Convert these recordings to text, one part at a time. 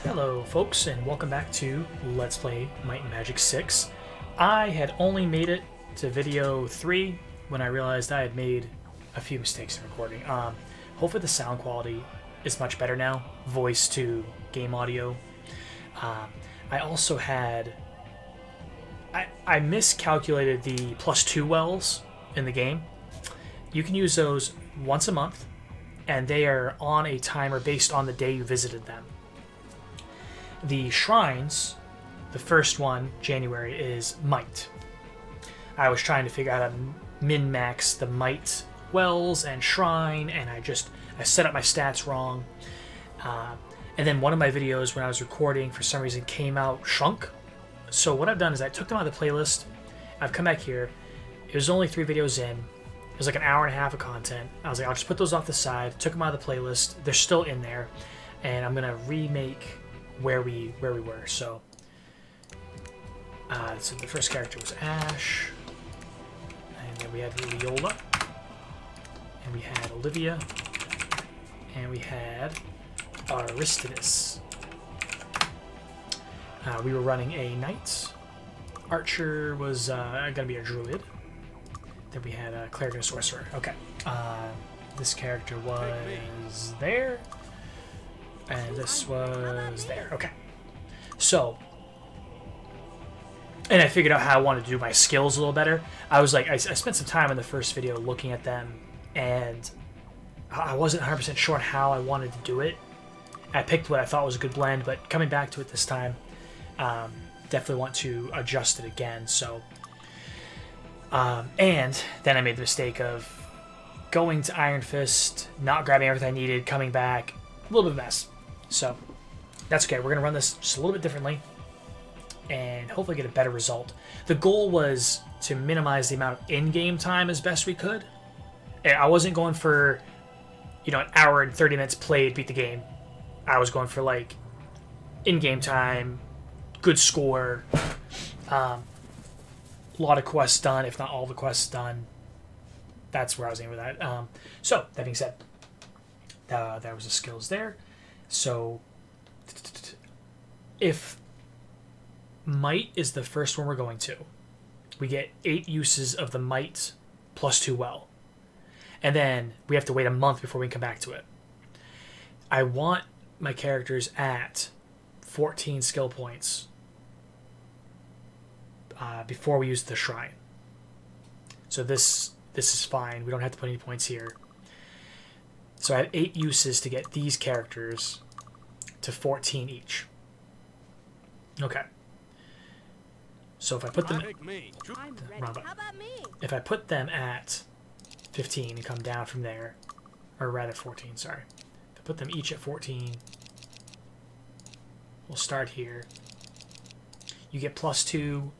Hello folks, and welcome back to Let's Play Might and Magic 6. I had only made it to video 3 when I realized I had made a few mistakes in recording. Hopefully the sound quality is much better now, voice to game audio. I also had... I miscalculated the +2 wells in the game. You can use those once a month, and they are on a timer based on the day you visited them. The shrines, the first one, January, is might. I was trying to figure out how to min-max the might wells and shrine, and I set up my stats wrong. And then one of my videos when I was recording, for some reason, came out shrunk. So what I've done is I took them out of the playlist. I've come back here. It was only 3 videos in. It was like an hour and a half of content. I was like, I'll just put those off the side. Took them out of the playlist. They're still in there. And I'm going to remake where we were. So the first character was Ash, and then we had Leola, and we had Olivia, and we had Aristides. We were running a knight. Archer was gonna be a druid. Then we had a cleric and a sorcerer. Okay, this character was there. And this was there. Okay. So, and I figured out how I wanted to do my skills a little better. I was like, I spent some time in the first video looking at them, and I wasn't 100% sure on how I wanted to do it. I picked what I thought was a good blend, but coming back to it this time, definitely want to adjust it again. So, and then I made the mistake of going to Iron Fist, not grabbing everything I needed, coming back, a little bit of a mess. So that's okay. We're going to run this just a little bit differently and hopefully get a better result. The goal was to minimize the amount of in-game time as best we could. I wasn't going for, an hour and 30 minutes played, beat the game. I was going for, like, in-game time, good score, a lot of quests done, if not all the quests done. That's where I was aiming with that. So, that being said, there was the skills there. So, if might is the first one we're going to, we get 8 uses of the might +2 well. And then we have to wait a month before we can come back to it. I want my characters at 14 skill points before we use the shrine. So this is fine. We don't have to put any points here. So I have 8 uses to get these characters to 14 each. Okay. So if I put them, if I put them at 15 and come down from there, or rather 14, sorry. If I put them each at 14, we'll start here. You get +2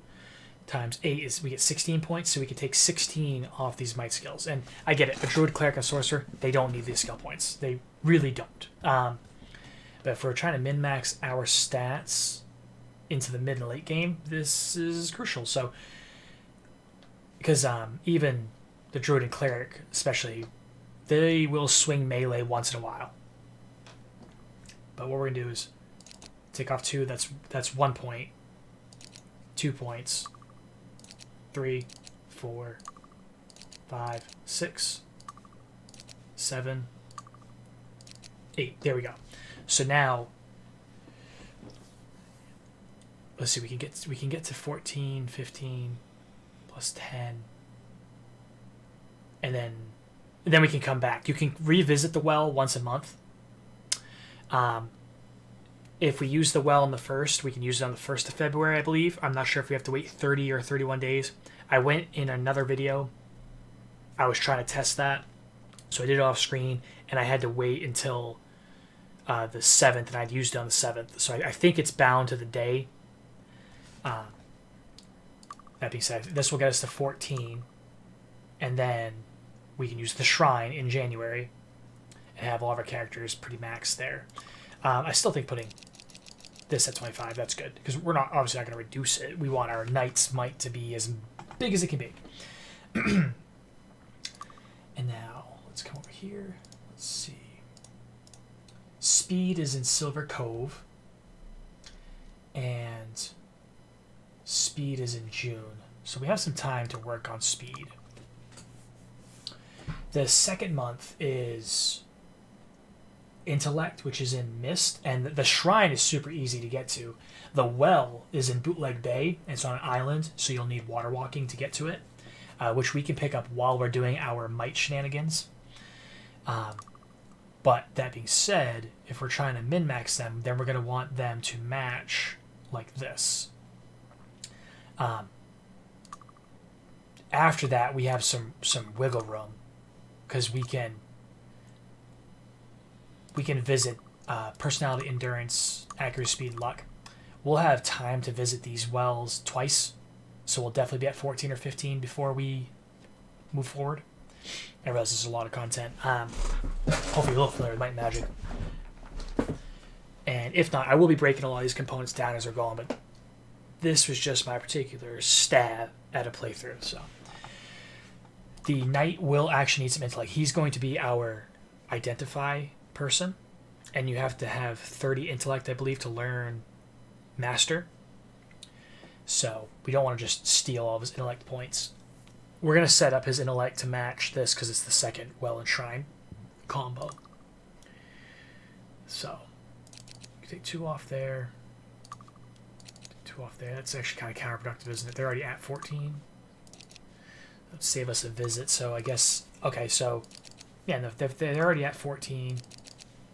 times 8 is we get 16 points, so we can take 16 off these might skills. And I get it, a druid, cleric, and sorcerer, they don't need these skill points. They really don't. But if we're trying to min-max our stats into the mid and late game, this is crucial. So, because even the druid and cleric, especially, they will swing melee once in a while. But what we're gonna do is take off 2. That's 1 point, 2 points. 3, 4, 5, 6, 7, 8. There we go. So now, let's see. We can get to 14, 15, plus 10, and then we can come back. You can revisit the well once a month. If we use the well on the 1st, we can use it on the 1st of February, I believe. I'm not sure if we have to wait 30 or 31 days. I went in another video. I was trying to test that. So I did it off screen, and I had to wait until the 7th, and I'd used it on the 7th. So I think it's bound to the day. That being said, this will get us to 14, and then we can use the shrine in January and have all of our characters pretty maxed there. I still think putting this at 25, that's good, because we're obviously not going to reduce it. We want our knight's might to be as big as it can be. And now, let's come over here. Let's see. Speed is in Silver Cove. and speed is in June. So we have some time to work on speed. The second month is intellect, which is in Mist, and the shrine is super easy to get to. The well is in Bootleg Bay, and it's on an island, so you'll need water walking to get to it, which we can pick up while we're doing our might shenanigans. But that being said, if we're trying to min-max them, then we're going to want them to match like this. After that, we have some wiggle room, because we can visit personality, endurance, accuracy, speed, luck. We'll have time to visit these wells twice, so we'll definitely be at 14 or 15 before we move forward. I realize this is a lot of content. Hopefully you're a little familiar with Might and Magic. And if not, I will be breaking a lot of these components down as we're going, but this was just my particular stab at a playthrough. So the knight will actually need some intellect. He's going to be our identify person, and you have to have 30 intellect, I believe, to learn master. So we don't want to just steal all of his intellect points. We're going to set up his intellect to match this because it's the second well and shrine combo. So you take 2 off there. 2 off there. That's actually kind of counterproductive, isn't it? They're already at 14. Let's save us a visit. So I guess, okay, so yeah, no, they're already at 14.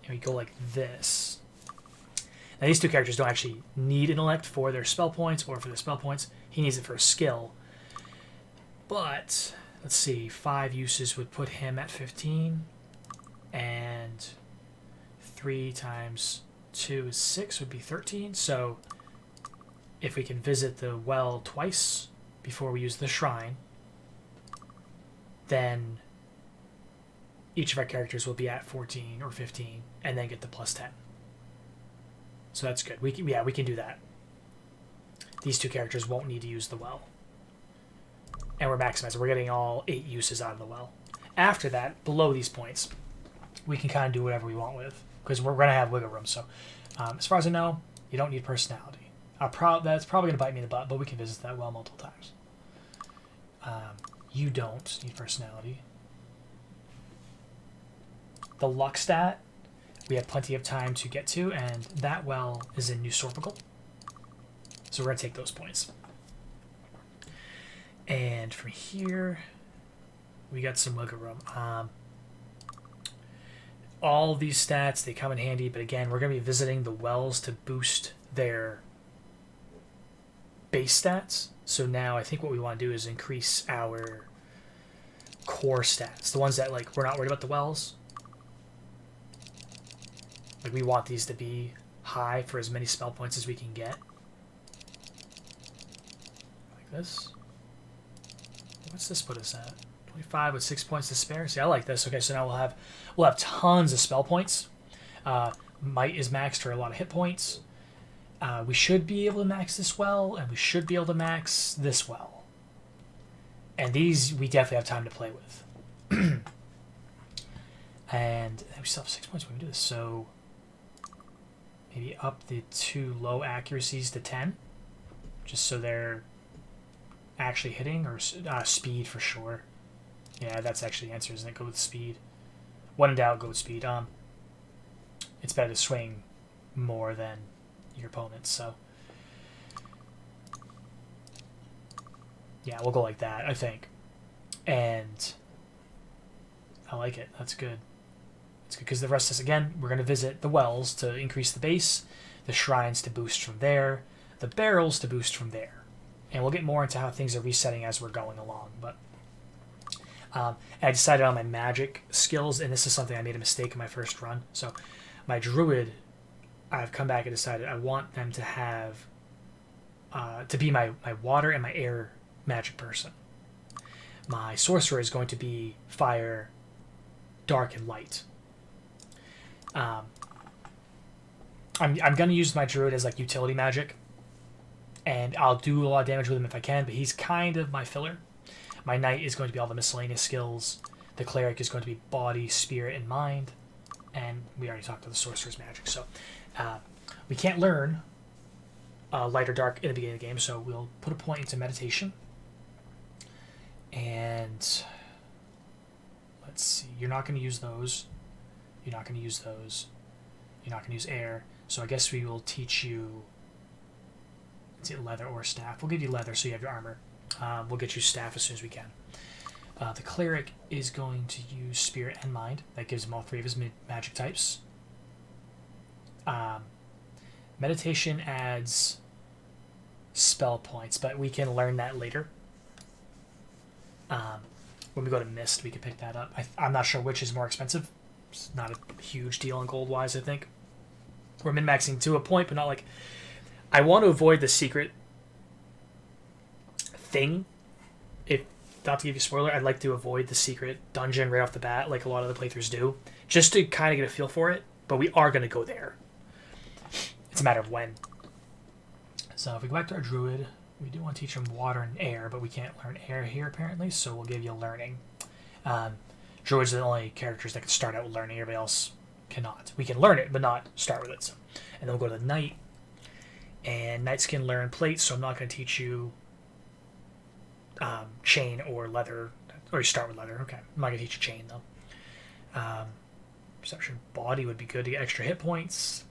And we go like this. Now these two characters don't actually need intellect for their spell points or for their spell points. He needs it for a skill. But let's see, 5 uses would put him at 15, and 3 times 2 is 6 would be 13. So if we can visit the well twice before we use the shrine, then each of our characters will be at 14 or 15 and then get the plus 10. So that's good. We can do that. These two characters won't need to use the well. And we're maximizing. We're getting all 8 uses out of the well. After that, below these points, we can kind of do whatever we want with, because we're going to have wiggle room. So as far as I know, you don't need personality. That's probably going to bite me in the butt, but we can visit that well multiple times. You don't need personality. The luck stat, we have plenty of time to get to, and that well is in New Sorpical. So we're going to take those points. And from here, we got some wiggle room. All these stats, they come in handy, but again, we're going to be visiting the wells to boost their base stats. So now I think what we want to do is increase our core stats. The ones that, like, we're not worried about the wells. Like, we want these to be high for as many spell points as we can get. Like this. What's this put us at? 25 with 6 points to spare. See, I like this. Okay, so now we'll have tons of spell points. Might is maxed for a lot of hit points. We should be able to max this well, and we should be able to max this well. And these we definitely have time to play with. And we still have 6 points when we do this. So maybe up the 2 low accuracies to 10, just so they're actually hitting, or speed for sure. Yeah, that's actually the answer, isn't it? Go with speed. When in doubt, go with speed. It's better to swing more than your opponents, so yeah, we'll go like that, I think. And I like it. That's good. It's good because the rest is, again, we're going to visit the wells to increase the base, the shrines to boost from there, the barrels to boost from there. And we'll get more into how things are resetting as we're going along. But I decided on my magic skills, and this is something I made a mistake in my first run. So my druid, I've come back and decided I want them to have to be my water and my air magic person. My sorcerer is going to be fire, dark, and light. I'm going to use my druid as like utility magic, and I'll do a lot of damage with him if I can, but he's kind of my filler. My knight is going to be all the miscellaneous skills. The cleric is going to be body, spirit, and mind. And we already talked about the sorcerer's magic. So we can't learn light or dark in the beginning of the game. So we'll put a point into meditation. And let's see. You're not going to use those. You're not going to use those. You're not going to use air. So I guess we will teach you... Is it leather or staff? We'll give you leather so you have your armor. We'll get you staff as soon as we can. The cleric is going to use spirit and mind. That gives him all three of his magic types. Meditation adds spell points, but we can learn that later. When we go to mist, we can pick that up. I'm not sure which is more expensive. It's not a huge deal in gold wise, I think. We're min-maxing to a point, but not like... I want to avoid the secret thing. If not to give you a spoiler, I'd like to avoid the secret dungeon right off the bat, like a lot of the playthroughs do, just to kind of get a feel for it. But we are going to go there. It's a matter of when. So if we go back to our druid, we do want to teach him water and air, but we can't learn air here apparently, so we'll give you learning. Druids are the only characters that can start out with learning. Everybody else cannot. We can learn it, but not start with it. So. And then we'll go to the knight. And knights can learn plates, so I'm not going to teach you chain or leather. Or you start with leather. Okay. I'm not going to teach you chain, though. Perception body would be good to get extra hit points.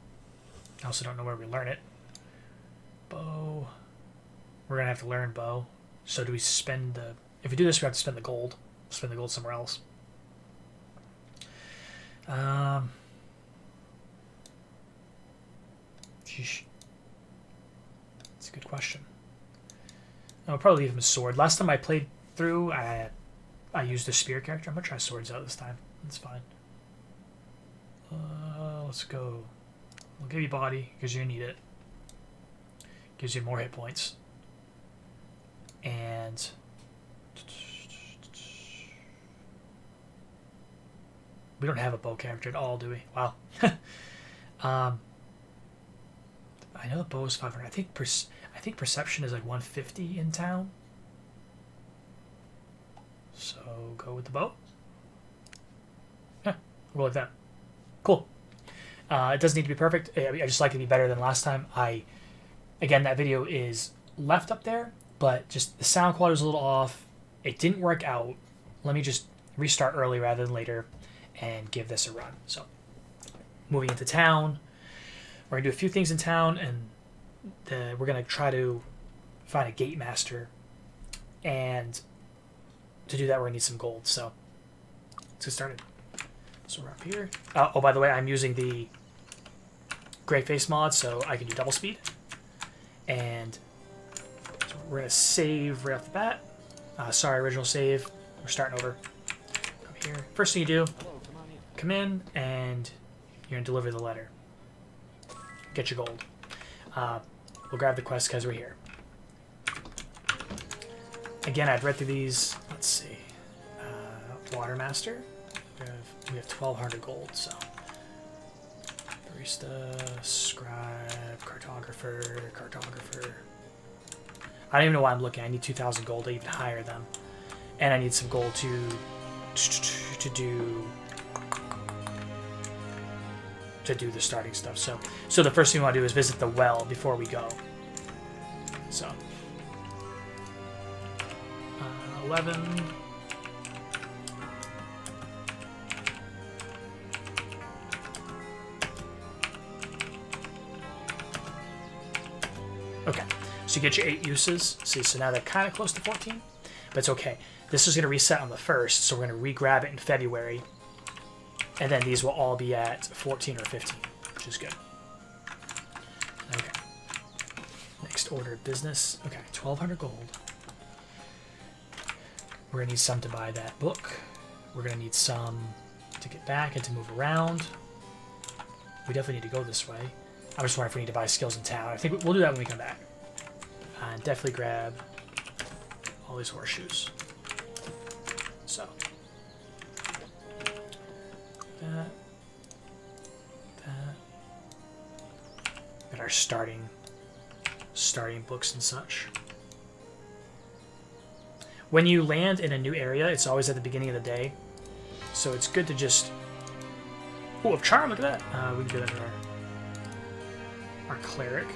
I also don't know where we learn it. Bow. We're going to have to learn bow. So do we spend the... If we do this, we have to spend the gold. Spend the gold somewhere else. Sheesh. That's a good question. I'll probably leave him a sword. Last time I played through, I used a spear character. I'm going to try swords out this time. That's fine. Let's go. We'll give you body, because you're going to need it. Gives you more hit points. And... We don't have a bow character at all, do we? Wow. I know the bow is 500. I think perception is like 150 in town. So go with the bow. Yeah, we'll go like that. Cool. It doesn't need to be perfect. I just like it to be better than last time. Again, that video is left up there, but just the sound quality was a little off. It didn't work out. Let me just restart early rather than later and give this a run. So, moving into town. We're going to do a few things in town, and we're going to try to find a gate master. And to do that, we're going to need some gold. So, let's get started. So, we're up here. Oh, by the way, I'm using the Gray Face mod, so I can do double speed. And so we're going to save right off the bat. Sorry, original save. We're starting over. Come here. First thing you do, come in, and you're going to deliver the letter. Get your gold. We'll grab the quest because we're here. Again, I've read through these. Let's see. Watermaster. We have 1,200 gold, so... Barista, scribe, cartographer. I don't even know why I'm looking. I need 2,000 gold to even hire them. And I need some gold to do the starting stuff. So the first thing we want to do is visit the well before we go. So 11. Okay, so you get your 8 uses. See, so now they're kind of close to 14, but it's okay. This is going to reset on the 1st, so we're going to re-grab it in February. And then these will all be at 14 or 15, which is good. Okay. Next order of business. Okay, 1,200 gold. We're going to need some to buy that book. We're going to need some to get back and to move around. We definitely need to go this way. I'm just wondering if we need to buy skills in town. I think we'll do that when we come back. And definitely grab all these horseshoes. So. That. Got our starting books and such. When you land in a new area, it's always at the beginning of the day. So it's good to just... Oh, of charm, look at that. We can do that to our cleric.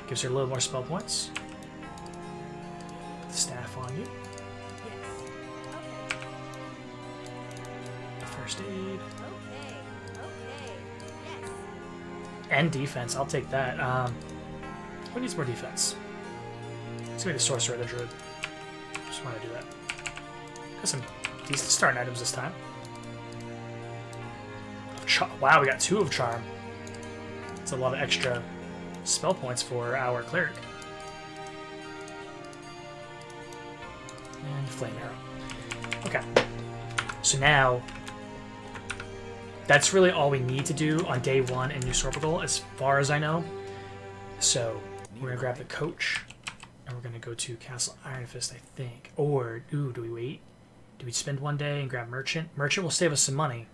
Gives her a little more spell points. Put the staff on you. First aid. And defense, I'll take that. Who needs more defense? It's gonna be the sorcerer or the druid. Just want to do that. Got some decent starting items this time. Wow, we got 2 of charm. That's a lot of extra spell points for our cleric. And flame arrow. Okay. So now, that's really all we need to do on day 1 in New Sorpigal, as far as I know. So we're gonna grab the coach, and we're gonna go to Castle Iron Fist, I think. Or, ooh, do we wait? Do we spend 1 day and grab Merchant? Merchant will save us some money.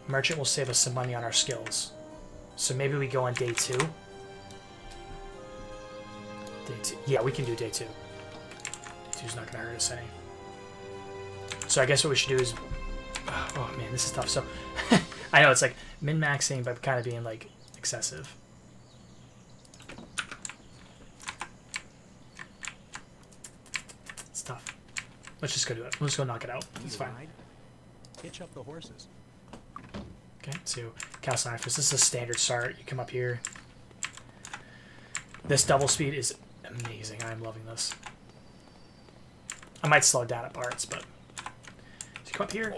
Merchant will save us some money on our skills. So maybe we go on day 2. Day 2. Yeah, we can do day 2. Day 2's not going to hurt us any. So I guess what we should do is... Oh man, this is tough. So I know it's like min-maxing, but kind of being like excessive. It's tough. Let's just go do it. Let's go knock it out. It's fine. Hitch up the horses. Okay, so Castle Iron Fist. This is a standard start. You come up here. This double speed is amazing. I'm loving this. I might slow it down at parts, but... So you come up here.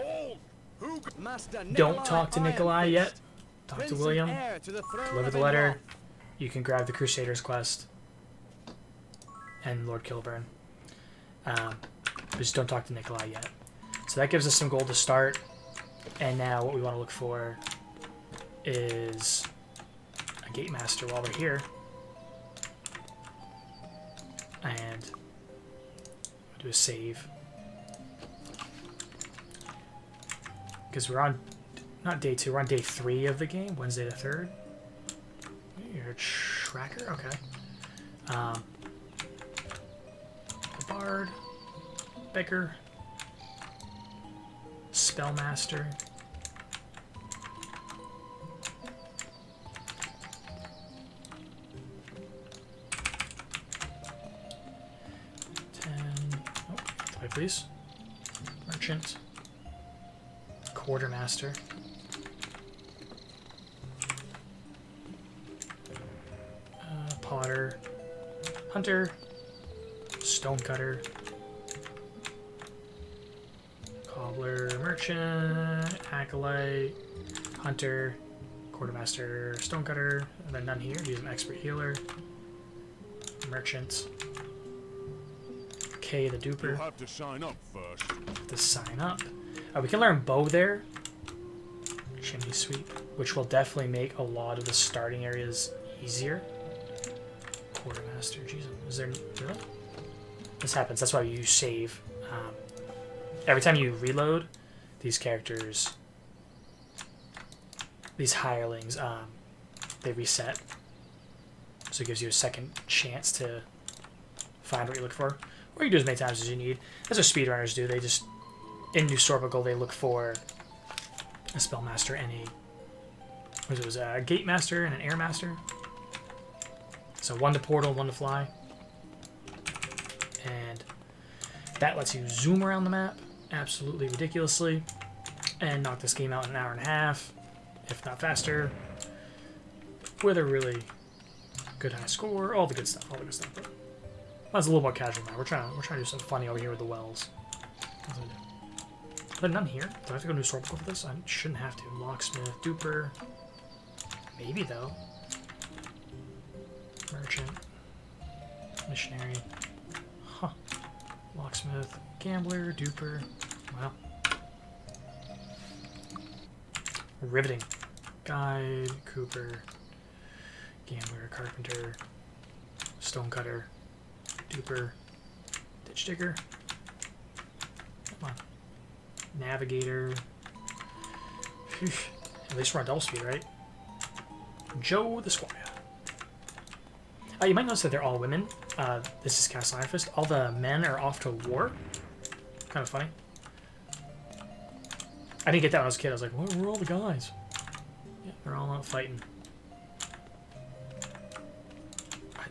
Don't talk to Nikolai yet. Talk to William. Deliver the letter. You can grab the Crusader's quest. And Lord Kilburn. But just don't talk to Nikolai yet. So that gives us some gold to start. And now what we want to look for is a Gate Master while we're here. And we'll do a save. Because we're on, not day 2, we're on day 3 of the game, Wednesday the 3rd. You're a tracker? Okay. The Bard, Beggar, Spellmaster, please. Merchant, Quartermaster, Potter, Hunter, Stonecutter, Cobbler, Merchant, Acolyte, Hunter, Quartermaster, Stonecutter, and then none here. He's an expert healer. Merchant. Okay, the duper. You'll have to sign up first. Have to sign up. We can learn bow there. Chimney sweep, which will definitely make a lot of the starting areas easier. Quartermaster, Jesus, is there really? This happens. That's why you save. Every time you reload, these characters, these hirelings, they reset. So it gives you a second chance to find what you look for. Or you do as many times as you need. That's what speedrunners do. They just, in New Sorpigal, they look for a Spellmaster and a Gate Master and an Air Master. So 1 to portal, 1 to fly. And that lets you zoom around the map absolutely ridiculously and knock this game out in an hour and a half, if not faster, with a really good high score, all the good stuff, But that's a little more casual now. We're trying to do something funny over here with the wells. Are there none here? Do I have to go to New Sorpigal for this? I shouldn't have to. Locksmith, duper. Maybe though. Merchant. Missionary. Huh. Locksmith. Gambler. Duper. Wow. Riveting. Guide. Cooper. Gambler. Carpenter. Stonecutter. Duper. Ditch digger. Come on. Navigator. Phew. At least we're on double speed, right? Joe the Squire. You might notice that they're all women. This is Castle Iron Fist. All the men are off to war. Kind of funny. I didn't get that when I was a kid. I was like, where are all the guys? They're all out fighting.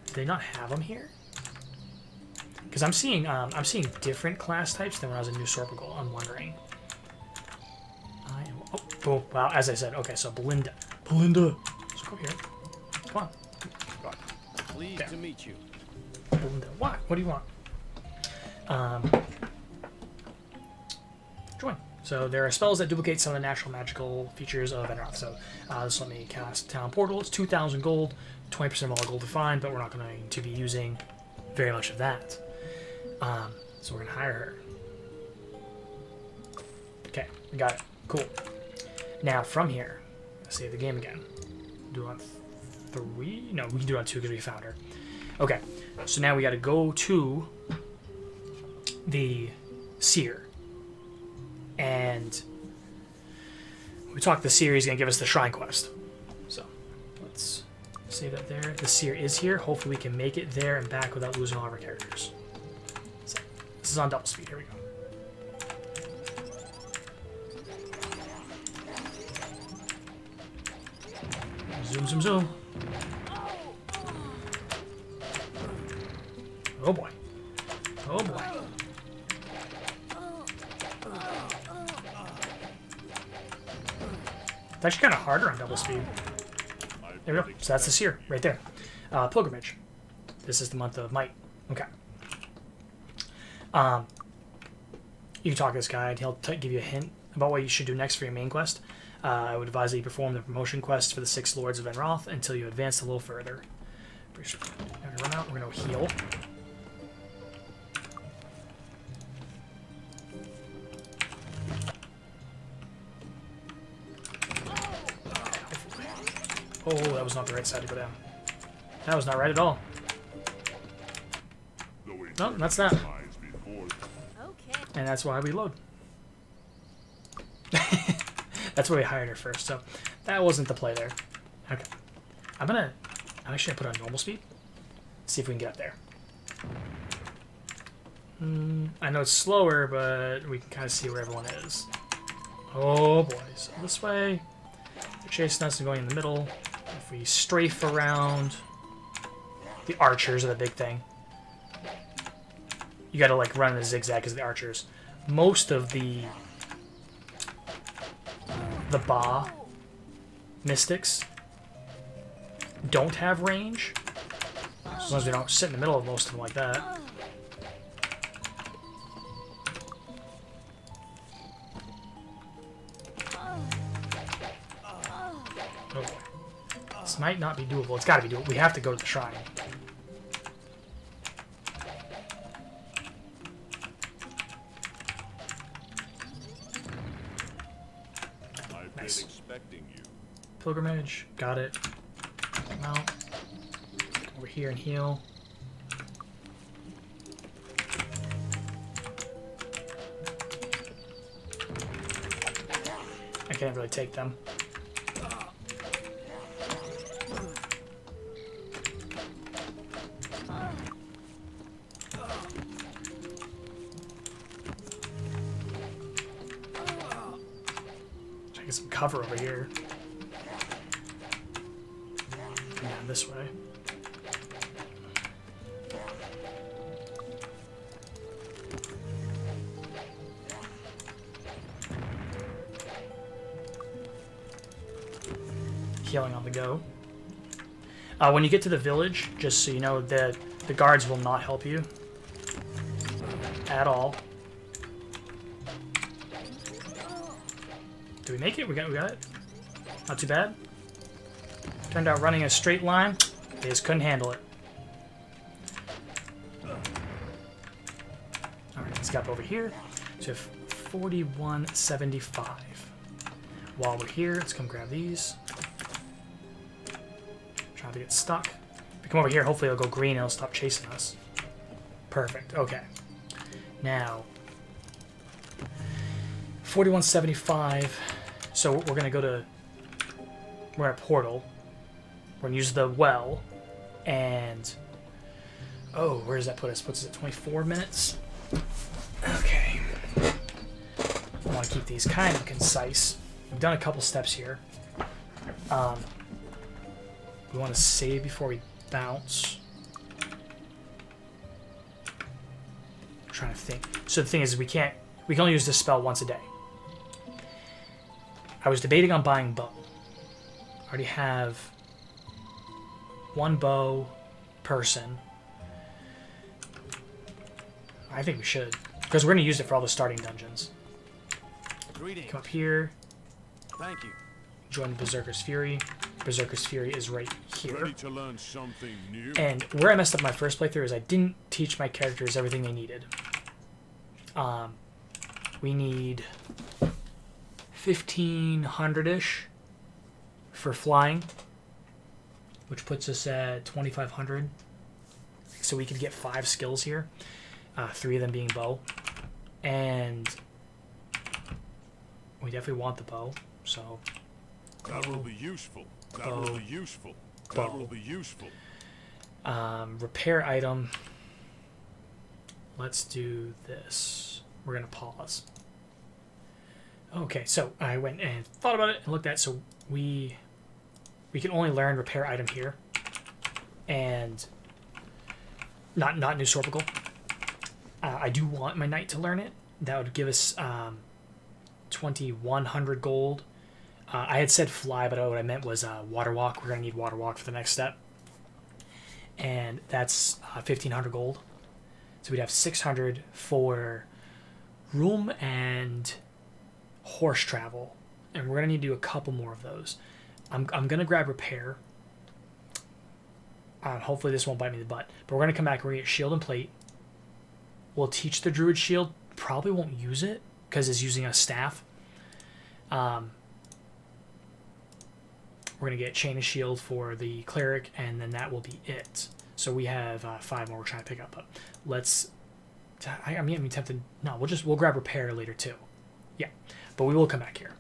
Do they not have them here? Because I'm seeing different class types than when I was in New Sorpigal. I'm wondering. Oh, wow, as I said. Okay, so Belinda. Let's go here. Come on. Go on. Pleased to meet you. Belinda. What? What do you want? Join. So there are spells that duplicate some of the natural magical features of Enroth. So this let me cast Town Portal. It's 2,000 gold, 20% of all gold to find, but we're not going to be using very much of that. So we're going to hire her. Okay, we got it. Cool. Now from here, let's save the game again. Do it on 3? No, we can do it on 2 because we found her. Okay, so now we got to go to the Seer. And we talked the Seer is going to give us the Shrine Quest. So let's save that there. The Seer is here. Hopefully we can make it there and back without losing all of our characters. So this is on double speed. Here we go. Zoom, zoom, zoom. Oh boy. Oh boy. It's actually kind of harder on double speed. There we go. So that's the Seer right there. Pilgrimage. This is the month of Might. Okay. You can talk to this guy and he'll give you a hint about what you should do next for your main quest. I would advise that you perform the promotion quest for the 6 Lords of Enroth until you advance a little further. Pretty sure we're going to run out. We're going to heal. Oh, that was not the right side to go down. That was not right at all. No, that's not. And that's why we load. That's why we hired her first, so that wasn't the play there. Okay. I'm actually gonna put on normal speed. See if we can get up there. I know it's slower, but we can kind of see where everyone is. Oh boy, so this way. They're chasing us and going in the middle. If we strafe around, the archers are the big thing. You gotta like run in a zigzag because of the archers. Most of the Ba mystics don't have range, as long as they don't sit in the middle of most of them like that. Oh boy. This might not be doable. It's got to be doable. We have to go to the shrine. Nice. Pilgrimage. Got it. Come out. Come over here and heal. I can't really take them. Try to get some cover over here. Come down this way. Healing on the go. When you get to the village, just so you know, the guards will not help you at all. Do we make it? We got it. Not too bad. Turned out running a straight line, they just couldn't handle it. All right, let's get up over here. So we have 4175. While we're here, let's come grab these. Trying to get stuck. If we come over here, hopefully it'll go green and it'll stop chasing us. Perfect. Okay. Now, 4175. So we're gonna go to. We're at Portal. We're gonna use the well, and oh, where does that put us? Puts us at 24 minutes. Okay. I want to keep these kind of concise. We've done a couple steps here. We want to save before we bounce. I'm trying to think. So the thing is, we can only use this spell once a day. I was debating on buying bow. I already have one bow person. I think we should, because we're going to use it for all the starting dungeons. Greetings. Come up here. Thank you. Join Berserker's Fury. Berserker's Fury is right here. Ready to learn something new? And where I messed up my first playthrough is I didn't teach my characters everything they needed. We need 1,500-ish for flying, which puts us at 2,500. So we could get 5 skills here, 3 of them being bow. And we definitely want the bow, so... That will be useful. That bow, will be useful. bow. That will be useful. Repair item. Let's do this. We're going to pause. Okay, so I went and thought about it and looked at it. So we can only learn repair item here. And not New Sorpical. I do want my knight to learn it. That would give us 2,100 gold. I had said fly, but what I meant was water walk. We're going to need water walk for the next step. And that's 1,500 gold. So we'd have 600 for room and horse travel. And we're going to need to do a couple more of those. I'm going to grab repair. Hopefully this won't bite me in the butt. But we're going to come back. We're going to get shield and plate. We'll teach the druid shield. Probably won't use it because it's using a staff. We're going to get chain of shield for the cleric, and then that will be it. So we have 5 more we're trying to pick up. But let's... I'm tempted... No, we'll grab repair later too. Yeah, but we will come back here.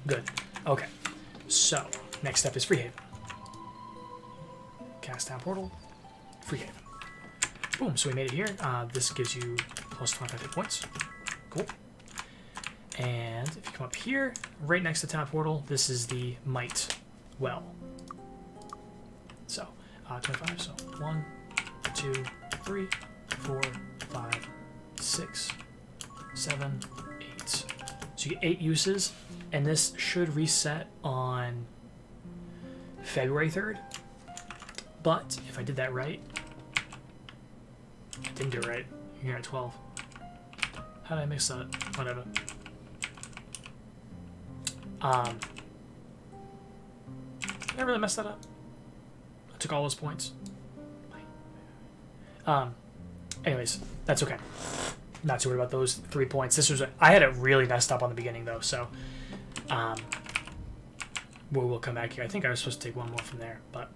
Good. Okay. So, next step is Freehaven. Cast down portal. Freehaven. Boom, so we made it here. This gives you plus 25 hit points. Cool. And if you come up here, right next to town portal, this is the Might Well. So, 25, so 1, 2, 3, 4, 5, 6, 7, 8. So you get 8 uses, and this should reset on February 3rd. But if I did that right, I didn't do it right. You're at 12. How did I mix that? Whatever. Did I really mess that up? I took all those points. Anyways, that's okay. Not too worried about those 3 points. This was I had it really messed up on the beginning though, so we'll come back here. I think I was supposed to take 1 more from there, but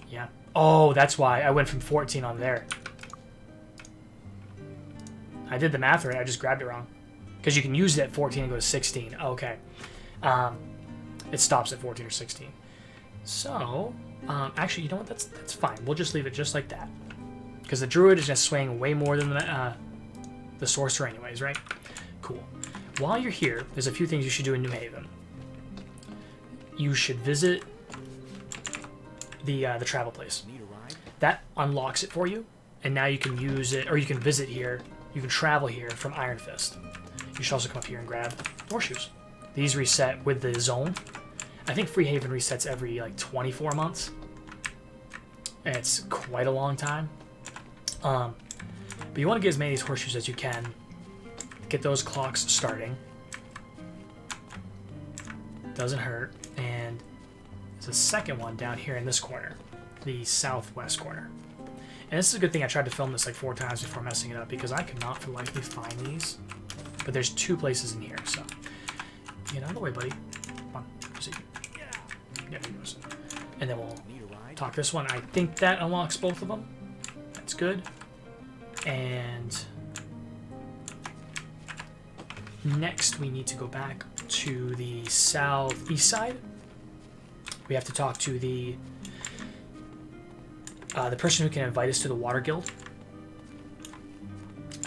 yeah. Oh, that's why I went from 14 on there. I did the math right. I just grabbed it wrong. Because you can use it at 14 and go to 16. Okay. It stops at 14 or 16. So, actually, you know what? That's fine. We'll just leave it just like that. Because the druid is just swaying way more than the sorcerer anyways, right? Cool. While you're here, there's a few things you should do in New Haven. You should visit the travel place. Need a ride? That unlocks it for you, and now you can use it, or you can visit here. You can travel here from Iron Fist. You should also come up here and grab horseshoes. These reset with the zone. I think Freehaven resets every like 24 months. And it's quite a long time. But you want to get as many of these horseshoes as you can. Get those clocks starting. Doesn't hurt. And there's a second one down here in this corner. The southwest corner. And this is a good thing I tried to film this like 4 times before messing it up, because I could not for the life of me find these. But there's 2 places in here, so get out of the way, buddy. Come on, see. Yeah, there he goes. And then we'll talk this one. I think that unlocks both of them. That's good. And next, we need to go back to the southeast side. We have to talk to the person who can invite us to the Water Guild.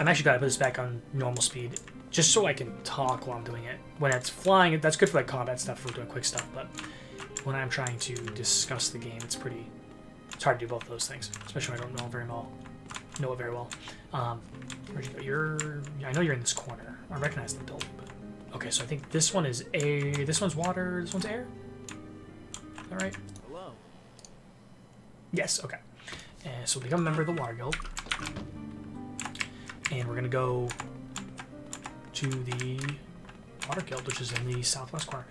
I'm actually going to put this back on normal speed, just so I can talk while I'm doing it. When it's flying, that's good for like combat stuff, if we're doing quick stuff, but when I'm trying to discuss the game, it's hard to do both of those things, especially when I don't know it very well. Where'd you go? I know you're in this corner. I recognize the building, but okay, so I think this one is air, this one's water, this one's air? Is that right? Hello. Yes, okay. And so we'll become a member of the Water Guild. And we're gonna go to the Water Guild, which is in the southwest corner.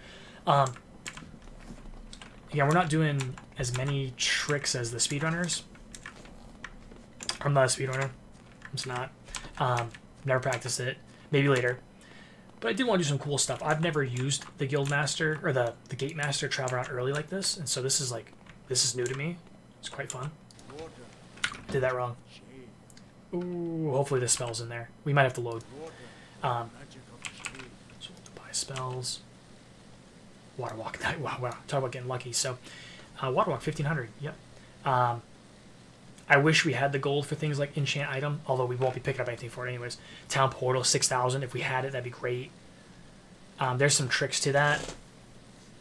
Yeah, we're not doing as many tricks as the speedrunners. I'm not a speedrunner. I'm just not. Never practiced it. Maybe later. But I do want to do some cool stuff. I've never used the Guild Master, or the Gate Master travel around early like this, and so this is new to me. It's quite fun. Did that wrong. Ooh, hopefully this spell's in there. We might have to load. So we'll buy spells. Water Walk. Wow. Talk about getting lucky. So, Water Walk 1500. Yep. I wish we had the gold for things like enchant item, although we won't be picking up anything for it anyways. Town Portal 6000. If we had it, that'd be great. There's some tricks to that,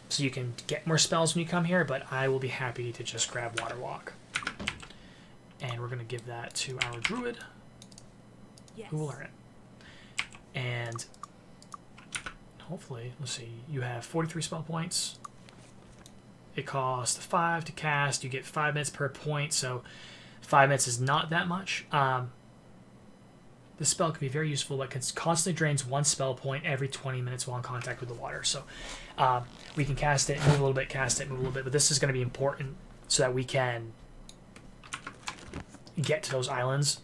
so you can get more spells when you come here. But I will be happy to just grab Water Walk, and we're gonna give that to our druid, who will learn it. And hopefully, let's see, you have 43 spell points. It costs 5 to cast. You get 5 minutes per point, so 5 minutes is not that much. This spell can be very useful, but constantly drains 1 spell point every 20 minutes while in contact with the water. So we can cast it, move a little bit, cast it, move a little bit, but this is going to be important so that we can get to those islands.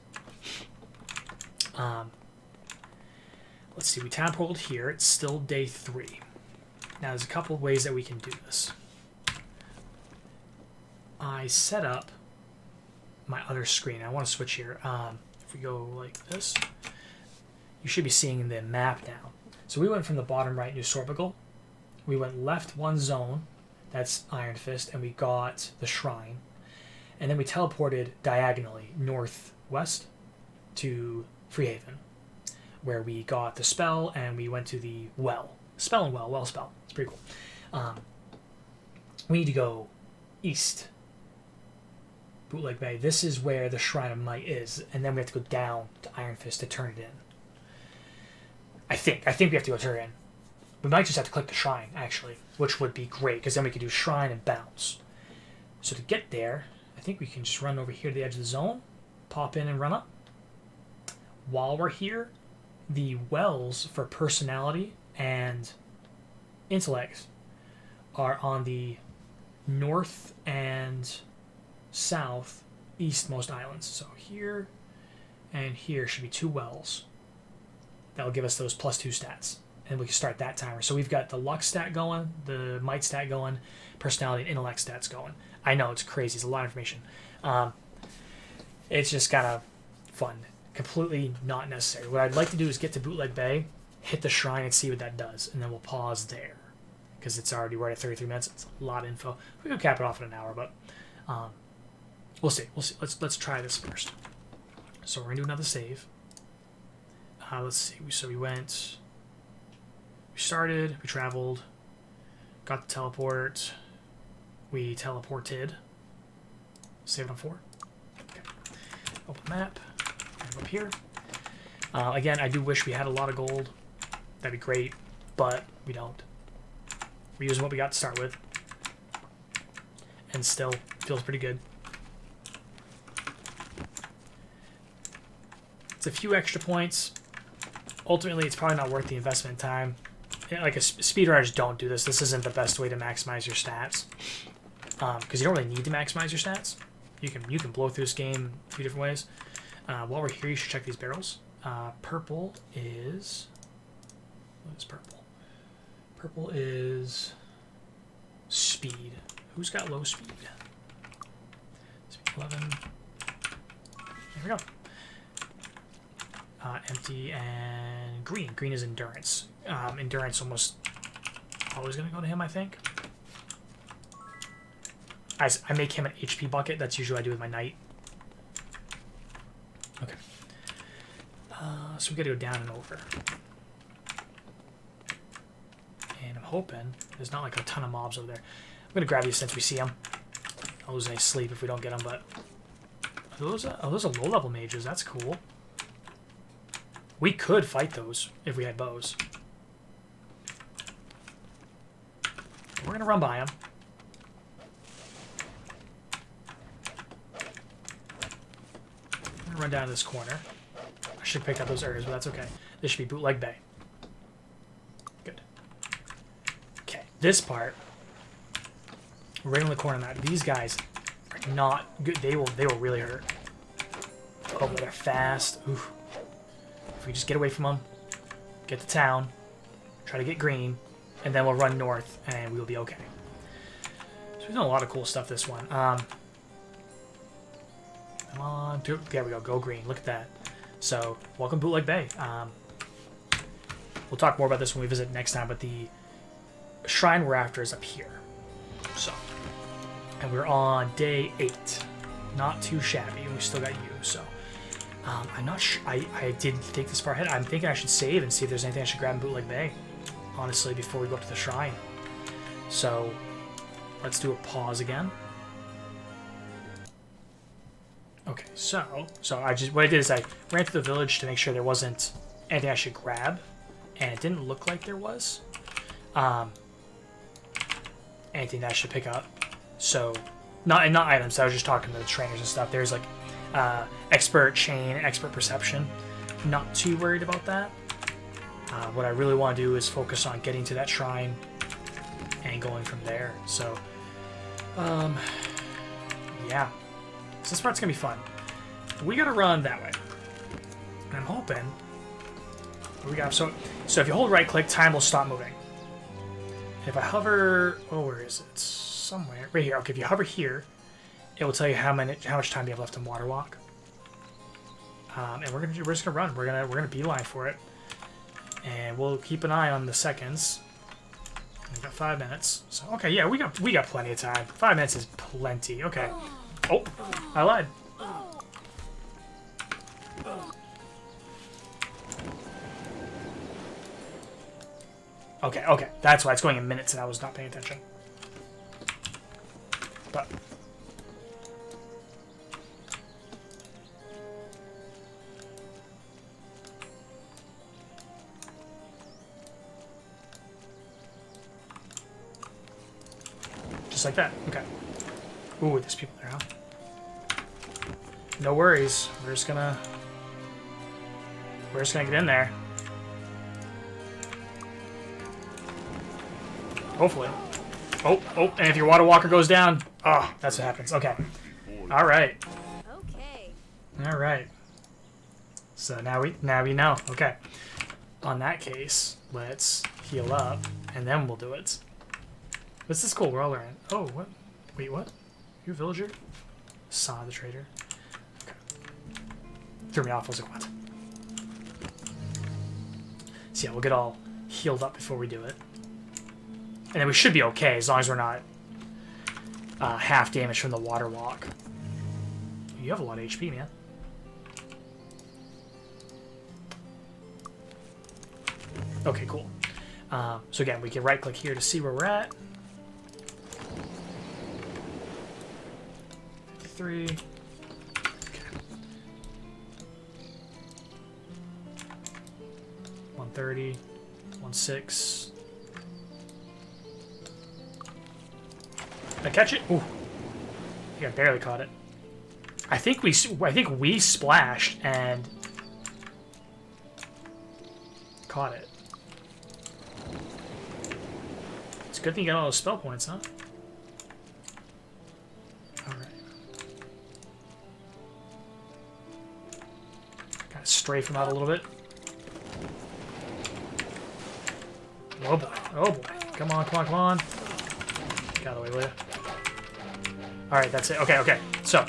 Let's see, we town portaled here. It's still day 3. Now, there's a couple of ways that we can do this. I set up my other screen. I want to switch here. If we go like this, you should be seeing the map now. So we went from the bottom right, New Sorbigal. We went left 1 zone. That's Iron Fist, and we got the shrine. And then we teleported diagonally northwest to Freehaven, where we got the spell, and we went to the well. Spell and well spell. It's pretty cool. We need to go east. Bootleg Bay. This is where the Shrine of Might is, and then we have to go down to Iron Fist to turn it in. I think we have to go turn it in. We might just have to click the Shrine, actually, which would be great, because then we could do Shrine and bounce. So to get there, I think we can just run over here to the edge of the zone, pop in and run up. While we're here, the wells for personality and intellect are on the north and south eastmost islands. So here and here should be 2 wells. That'll give us those +2 stats, and we can start that timer. So we've got the luck stat going, the might stat going, personality and intellect stats going. I know it's crazy. It's a lot of information. It's just kind of fun. Completely not necessary. What I'd like to do is get to Bootleg Bay, hit the shrine, and see what that does, and then we'll pause there, because it's already right at 33 minutes. It's a lot of info. We can cap it off in an hour, but we'll see. Let's try this first. So we're gonna do another save. Let's see. So we started, we traveled, got the teleport, we teleported. Save it on 4. Okay. Open map. Up here. Again, I do wish we had a lot of gold. That'd be great, but we don't. We're using what we got to start with, and still feels pretty good. It's a few extra points. Ultimately, it's probably not worth the investment in time. Like, speedrunners don't do this. This isn't the best way to maximize your stats, because you don't really need to maximize your stats. You can blow through this game a few different ways. While we're here, you should check these barrels. Purple is... What is purple? Purple is... Speed. Who's got low speed? Speed 11. There we go. Empty and green. Green is endurance. Endurance almost always going to go to him, I think. I make him an HP bucket. That's usually what I do with my knight. Okay. So we got to go down and over. hoping there's not like a ton of mobs over there. I'm gonna grab these since we see them. I'll lose any sleep if we don't get them, but those are low-level mages. That's cool. We could fight those if we had bows. We're gonna run by them. I'm gonna run down to this corner. I should have picked up those areas, but that's okay. This should be Bootleg Bay. Good. Okay, this part, right on the corner of that. These guys are not good. They will really hurt. Oh, but they're fast. Oof. If we just get away from them, get to town, try to get green, and then we'll run north, and we'll be okay. So we've done a lot of cool stuff this one. Come on, there we go. Go green. Look at that. So, welcome Bootleg Bay. We'll talk more about this when we visit next time, but the shrine we're after is up here. So, and we're on day 8. Not too shabby. We still got you, so. I'm not sure. I didn't think this far ahead. I'm thinking I should save and see if there's anything I should grab in Bootleg Bay, honestly, before we go up to the shrine. So, let's do a pause again. Okay, so what I did is I ran through the village to make sure there wasn't anything I should grab, and it didn't look like there was anything that I should pick up. So, not items. I was just talking to the trainers and stuff. There's like expert chain, expert perception. Not too worried about that. What I really want to do is focus on getting to that shrine and going from there. So, yeah. So this part's gonna be fun. We gotta run that way. And I'm hoping we got so if you hold right click, time will stop moving. If I hover, oh, where is it? It's somewhere right here. Okay, if you hover here, it will tell you how much time you have left in Water Walk. And we're just gonna run. We're gonna beeline for it, and we'll keep an eye on the seconds. We got 5 minutes. So okay, yeah, we got plenty of time. 5 minutes is plenty. Okay. Oh, I lied. Okay, that's why it's going in minutes and I was not paying attention. But just like that. Okay. Ooh, there's people there, huh? No worries. We're just gonna get in there. Hopefully. Oh, and if your water walker goes down, oh, that's what happens. Okay. All right. Okay. All right. So now we know. Okay. On that case, let's heal up, and then we'll do it. This is cool. We're all learning. Oh, what? Wait, what? You a villager? Saw the trader. Okay. Threw me off. I was like, what? So yeah, we'll get all healed up before we do it. And then we should be okay as long as we're not half damaged from the water walk. You have a lot of HP, man. Okay, cool. So again, we can right click here to see where we're at. 53. Okay. 130. 16. Did I catch it? Ooh. I think I barely caught it. I think we splashed and caught it. It's a good thing you got all those spell points, huh? Alright. Kind of strafe him out a little bit. Oh boy. Oh boy. Come on, come on, come on. Get out of the way, will you? Alright, that's it. Okay. So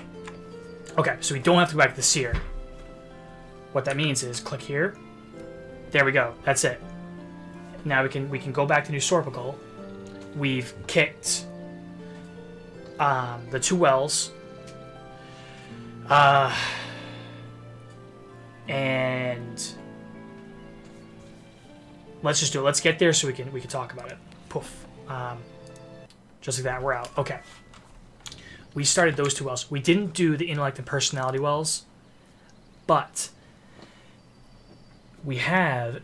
we don't have to go back to the seer. What that means is click here. There we go. That's it. Now we can go back to New Sorpical. We've kicked the 2 wells. And let's just do it. Let's get there so we can talk about it. Poof. Just like that, we're out. Okay. We started those 2 wells. We didn't do the intellect and personality wells, but we have...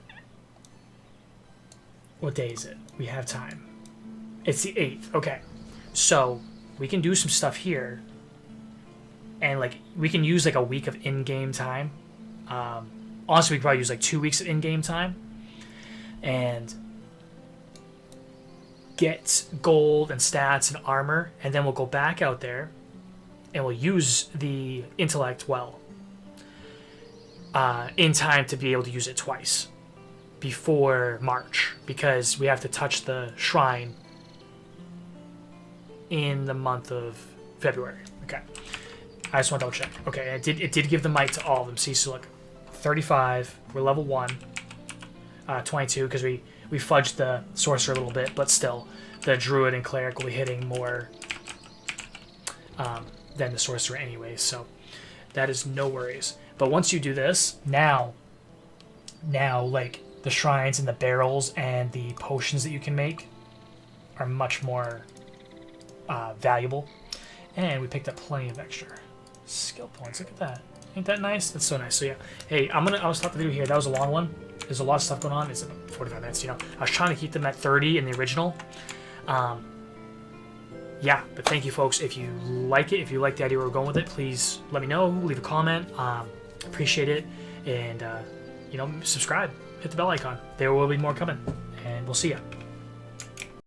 What day is it? We have time. It's the 8th. Okay. So we can do some stuff here, and like we can use like a week of in-game time. Honestly, we could probably use like 2 weeks of in-game time, and get gold and stats and armor, and then we'll go back out there and we'll use the intellect well in time to be able to use it twice before March, because we have to touch the shrine in the month of February. Okay, I just want to double check. Okay, it did give the might to all of them. See, so look, 35, we're level 1, 22 because we fudged the sorcerer a little bit, but still, the druid and cleric will be hitting more than the sorcerer anyway, so that is no worries. But once you do this, now, like, the shrines and the barrels and the potions that you can make are much more valuable. And we picked up plenty of extra skill points. Look at that. Ain't that nice? That's so nice. So yeah, hey, I'll stop the video here. That was a long one. There's a lot of stuff going on. It's 45 minutes, you know. I was trying to keep them at 30 in the original. Yeah, but thank you, folks. If you like it, if you like the idea where we're going with it, please let me know. Leave a comment. Appreciate it. And, you know, subscribe. Hit the bell icon. There will be more coming. And we'll see ya.